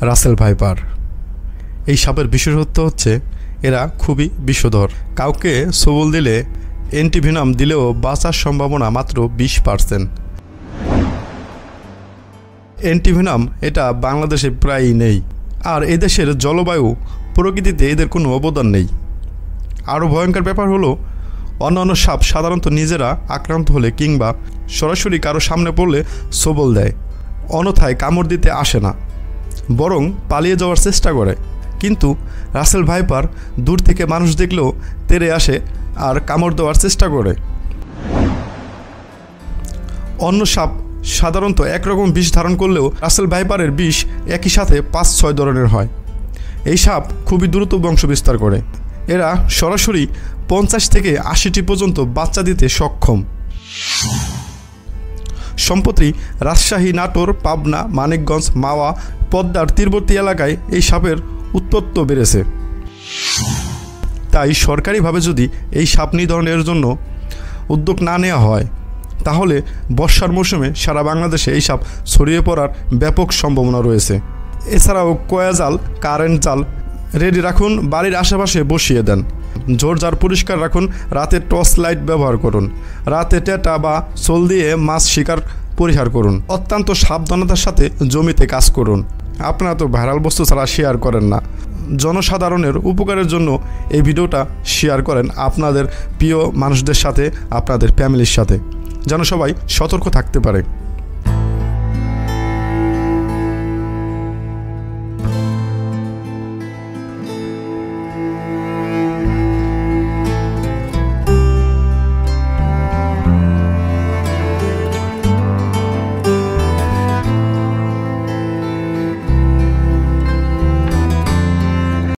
Russell viper. এই সাপের বিশেষত্ব হচ্ছে এরা খুবই বিষধর। কাউকে সবল দিলে অ্যান্টিভেনাম দিলেও বাঁচার সম্ভাবনা মাত্র 20%। অ্যান্টিভেনাম এটা বাংলাদেশে প্রায়ই নেই, আর এদেশের জলবায়ু প্রকৃতিতে এদের কোনো অবদান নেই। আরও ভয়ঙ্কর ব্যাপার হলো অন্যান্য সাপ সাধারণত নিজেরা আক্রান্ত হলে কিংবা সরাসরি কারো সামনে পড়লে সবল দেয়, অন্যথায় কামড় দিতে আসে না, বরং পালিয়ে যাওয়ার চেষ্টা করে। কিন্তু রাসেল ভাইপার দূর থেকে মানুষ দেখলেও তেড়ে আসে আর কামড় দেওয়ার চেষ্টা করে। অন্য সাপ সাধারণত একরকম বিষ ধারণ করলেও রাসেল ভাইপারের বিষ একই সাথে 5-6 ধরনের হয়। এই সাপ খুবই দ্রুত বংশ বিস্তার করে। এরা সরাসরি 50 থেকে 80টি পর্যন্ত বাচ্চা দিতে সক্ষম। সম্প্রতি রাজশাহী, নাটোর, পাবনা, মানিকগঞ্জ, মাওয়া, পদ্মার তীরবর্তী এলাকায় এই সাপের উৎপত্তি বেড়েছে। তাই সরকারিভাবে যদি এই সাপ নিধনের জন্য উদ্যোগ না নেওয়া হয়, তাহলে বর্ষার মৌসুমে সারা বাংলাদেশে এই সাপ ছড়িয়ে পড়ার ব্যাপক সম্ভাবনা রয়েছে। এছাড়াও কয়া জাল, কারেন্ট জাল রেডি রাখুন, বাড়ির আশেপাশে বসিয়ে দেন। ঝোড়ঝাড় পরিষ্কার রাখুন, রাতে টর্চ লাইট ব্যবহার করুন, রাতে টেটা বা সোল দিয়ে মাছ শিকার পরিহার করুন। অত্যন্ত সাবধানতার সাথে জমিতে কাজ করুন। আপনারা তো ভাইরাল বস্তু ছাড়া শেয়ার করেন না। জনসাধারণের উপকারের জন্য এই ভিডিওটা শেয়ার করেন আপনাদের প্রিয় মানুষদের সাথে, আপনাদের ফ্যামিলির সাথে, যেন সবাই সতর্ক থাকতে পারে।